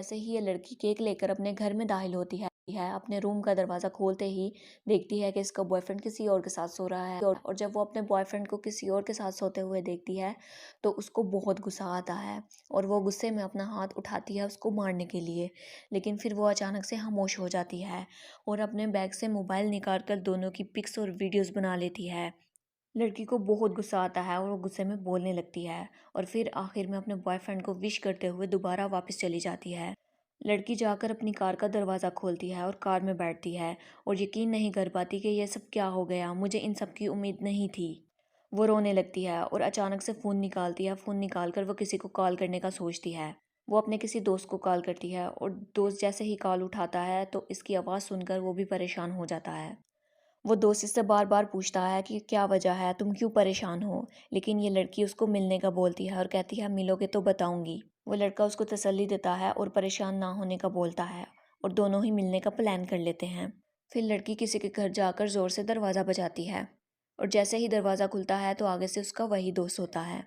जैसे ही ये लड़की केक लेकर अपने घर में दाखिल होती है, अपने रूम का दरवाज़ा खोलते ही देखती है कि इसका बॉयफ्रेंड किसी और के साथ सो रहा है। और जब वो अपने बॉयफ्रेंड को किसी और के साथ सोते हुए देखती है तो उसको बहुत गुस्सा आता है और वो गुस्से में अपना हाथ उठाती है उसको मारने के लिए। लेकिन फिर वो अचानक से खामोश हो जाती है और अपने बैग से मोबाइल निकाल कर दोनों की पिक्स और वीडियोस बना लेती है। लड़की को बहुत गुस्सा आता है और वो गुस्से में बोलने लगती है और फिर आखिर में अपने बॉयफ्रेंड को विश करते हुए दोबारा वापस चली जाती है। लड़की जाकर अपनी कार का दरवाज़ा खोलती है और कार में बैठती है और यकीन नहीं कर पाती कि यह सब क्या हो गया, मुझे इन सब की उम्मीद नहीं थी। वो रोने लगती है और अचानक से फ़ोन निकालती है। फ़ोन निकाल कर वो किसी को कॉल करने का सोचती है। वो अपने किसी दोस्त को कॉल करती है और दोस्त जैसे ही कॉल उठाता है तो इसकी आवाज़ सुनकर वो भी परेशान हो जाता है। वो दोस्त इससे बार बार पूछता है कि क्या वजह है, तुम क्यों परेशान हो। लेकिन ये लड़की उसको मिलने का बोलती है और कहती है मिलोगे तो बताऊंगी। वो लड़का उसको तसल्ली देता है और परेशान ना होने का बोलता है और दोनों ही मिलने का प्लान कर लेते हैं। फिर लड़की किसी के घर जाकर ज़ोर से दरवाज़ा बजाती है और जैसे ही दरवाज़ा खुलता है तो आगे से उसका वही दोस्त होता है।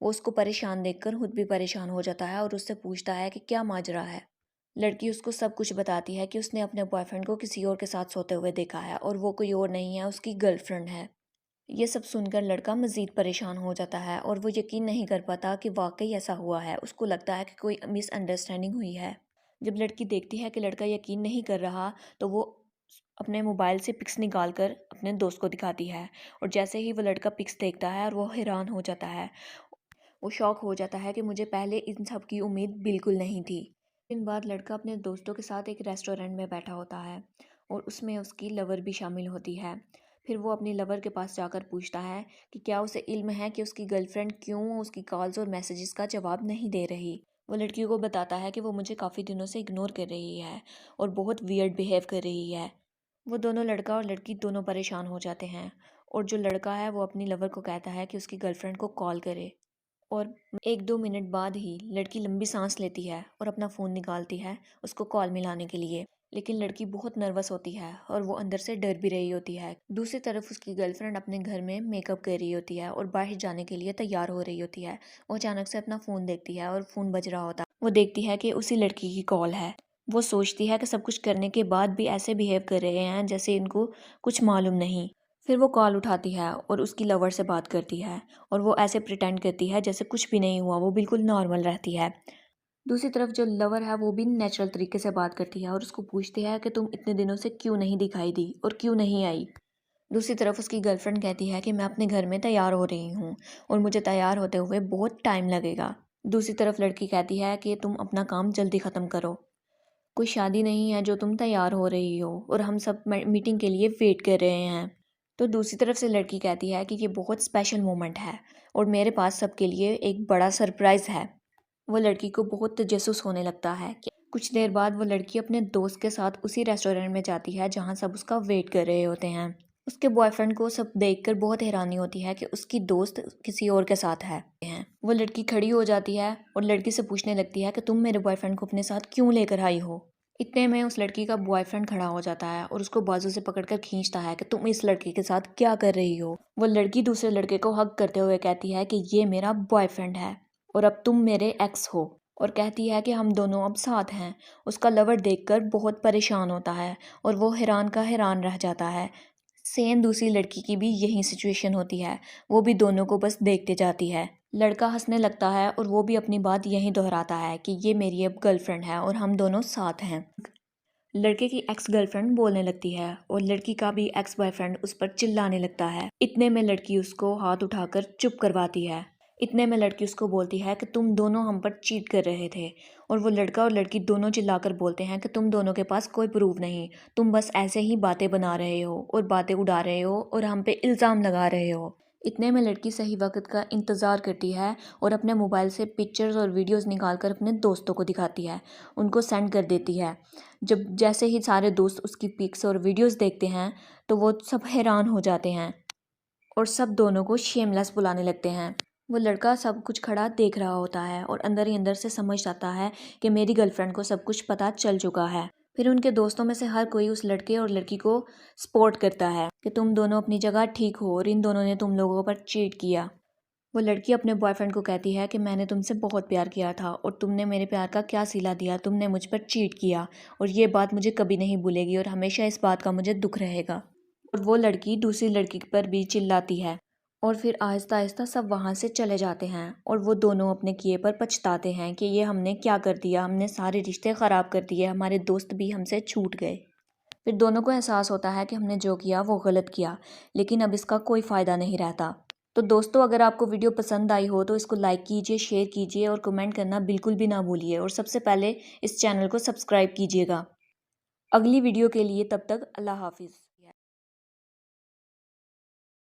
वो उसको परेशान देखकर खुद भी परेशान हो जाता है और उससे पूछता है कि क्या माजरा है। लड़की उसको सब कुछ बताती है कि उसने अपने बॉयफ्रेंड को किसी और के साथ सोते हुए देखा है और वो कोई और नहीं है, उसकी गर्लफ्रेंड है। ये सब सुनकर लड़का मज़ीद परेशान हो जाता है और वो यकीन नहीं कर पाता कि वाकई ऐसा हुआ है। उसको लगता है कि कोई मिसअंडरस्टैंडिंग हुई है। जब लड़की देखती है कि लड़का यकीन नहीं कर रहा तो वो अपने मोबाइल से पिक्स निकाल कर अपने दोस्त को दिखाती है और जैसे ही वो लड़का पिक्स देखता है और वो हैरान हो जाता है। वो शॉक हो जाता है कि मुझे पहले इन सब की उम्मीद बिल्कुल नहीं थी। दिन बाद लड़का अपने दोस्तों के साथ एक रेस्टोरेंट में बैठा होता है और उसमें उसकी लवर भी शामिल होती है। फिर वो अपनी लवर के पास जाकर पूछता है कि क्या उसे इल्म है कि उसकी गर्लफ्रेंड क्यों उसकी कॉल्स और मैसेजेस का जवाब नहीं दे रही। वो लड़की को बताता है कि वो मुझे काफ़ी दिनों से इग्नोर कर रही है और बहुत वियर्ड बिहेव कर रही है। वो दोनों लड़का और लड़की दोनों परेशान हो जाते हैं और जो लड़का है वो अपनी लवर को कहता है कि उसकी गर्लफ्रेंड को कॉल करे। और 1-2 मिनट बाद ही लड़की लंबी सांस लेती है और अपना फ़ोन निकालती है उसको कॉल मिलाने के लिए। लेकिन लड़की बहुत नर्वस होती है और वो अंदर से डर भी रही होती है। दूसरी तरफ उसकी गर्लफ्रेंड अपने घर में मेकअप कर रही होती है और बाहर जाने के लिए तैयार हो रही होती है। वो अचानक से अपना फ़ोन देखती है और फ़ोन बज रहा होता है। वो देखती है कि उसी लड़की की कॉल है। वो सोचती है कि सब कुछ करने के बाद भी ऐसे बिहेव कर रहे हैं जैसे इनको कुछ मालूम नहीं। फिर वो कॉल उठाती है और उसकी लवर से बात करती है और वो ऐसे प्रिटेंड करती है जैसे कुछ भी नहीं हुआ, वो बिल्कुल नॉर्मल रहती है। दूसरी तरफ जो लवर है वो भी नेचुरल तरीके से बात करती है और उसको पूछती है कि तुम इतने दिनों से क्यों नहीं दिखाई दी और क्यों नहीं आई। दूसरी तरफ उसकी गर्लफ्रेंड कहती है कि मैं अपने घर में तैयार हो रही हूँ और मुझे तैयार होते हुए बहुत टाइम लगेगा। दूसरी तरफ लड़की कहती है कि तुम अपना काम जल्दी ख़त्म करो, कोई शादी नहीं है जो तुम तैयार हो रही हो और हम सब मीटिंग के लिए वेट कर रहे हैं। तो दूसरी तरफ से लड़की कहती है कि ये बहुत स्पेशल मोमेंट है और मेरे पास सबके लिए एक बड़ा सरप्राइज़ है। वो लड़की को बहुत तजस्सुस होने लगता है कि कुछ देर बाद वो लड़की अपने दोस्त के साथ उसी रेस्टोरेंट में जाती है जहाँ सब उसका वेट कर रहे होते हैं। उसके बॉयफ्रेंड को सब देखकर बहुत हैरानी होती है कि उसकी दोस्त किसी और के साथ है। वो लड़की खड़ी हो जाती है और लड़की से पूछने लगती है कि तुम मेरे बॉयफ्रेंड को अपने साथ क्यों लेकर आई हो। इतने में उस लड़की का बॉयफ्रेंड खड़ा हो जाता है और उसको बाजू से पकड़कर खींचता है कि तुम इस लड़के के साथ क्या कर रही हो। वो लड़की दूसरे लड़के को हग करते हुए कहती है कि ये मेरा बॉयफ्रेंड है और अब तुम मेरे एक्स हो, और कहती है कि हम दोनों अब साथ हैं। उसका लवर देखकर बहुत परेशान होता है और वो हैरान का हैरान रह जाता है। सेम दूसरी लड़की की भी यही सिचुएशन होती है। वो भी दोनों को बस देखते जाती है। लड़का हंसने लगता है और वो भी अपनी बात यही दोहराता है कि ये मेरी अब गर्लफ्रेंड है और हम दोनों साथ हैं। लड़के की एक्स गर्लफ्रेंड बोलने लगती है और लड़की का भी एक्स बॉयफ्रेंड उस पर चिल्लाने लगता है। इतने में लड़की उसको हाथ उठाकर चुप करवाती है। इतने में लड़की उसको बोलती है कि तुम दोनों हम पर चीट कर रहे थे। और वो लड़का और लड़की दोनों चिल्लाकर बोलते हैं कि तुम दोनों के पास कोई प्रूफ नहीं, तुम बस ऐसे ही बातें बना रहे हो और बातें उड़ा रहे हो और हम पे इल्ज़ाम लगा रहे हो। इतने में लड़की सही वक्त का इंतज़ार करती है और अपने मोबाइल से पिक्चर्स और वीडियोस निकालकर अपने दोस्तों को दिखाती है, उनको सेंड कर देती है। जब जैसे ही सारे दोस्त उसकी पिक्स और वीडियोस देखते हैं तो वो सब हैरान हो जाते हैं और सब दोनों को शेमलेस बुलाने लगते हैं। वो लड़का सब कुछ खड़ा देख रहा होता है और अंदर ही अंदर से समझ जाता है कि मेरी गर्लफ्रेंड को सब कुछ पता चल चुका है। फिर उनके दोस्तों में से हर कोई उस लड़के और लड़की को सपोर्ट करता है कि तुम दोनों अपनी जगह ठीक हो और इन दोनों ने तुम लोगों पर चीट किया। वो लड़की अपने बॉयफ्रेंड को कहती है कि मैंने तुमसे बहुत प्यार किया था और तुमने मेरे प्यार का क्या सिला दिया, तुमने मुझ पर चीट किया और ये बात मुझे कभी नहीं भूलेगी और हमेशा इस बात का मुझे दुख रहेगा। और वो लड़की दूसरी लड़की पर भी चिल्लाती है और फिर आहिस्ता आहिस्ता सब वहाँ से चले जाते हैं और वो दोनों अपने किए पर पछताते हैं कि ये हमने क्या कर दिया, हमने सारे रिश्ते ख़राब कर दिए, हमारे दोस्त भी हमसे छूट गए। फिर दोनों को एहसास होता है कि हमने जो किया वो गलत किया, लेकिन अब इसका कोई फ़ायदा नहीं रहता। तो दोस्तों, अगर आपको वीडियो पसंद आई हो तो इसको लाइक कीजिए, शेयर कीजिए और कमेंट करना बिल्कुल भी ना भूलिए और सबसे पहले इस चैनल को सब्सक्राइब कीजिएगा। अगली वीडियो के लिए तब तक अल्लाह हाफिज़।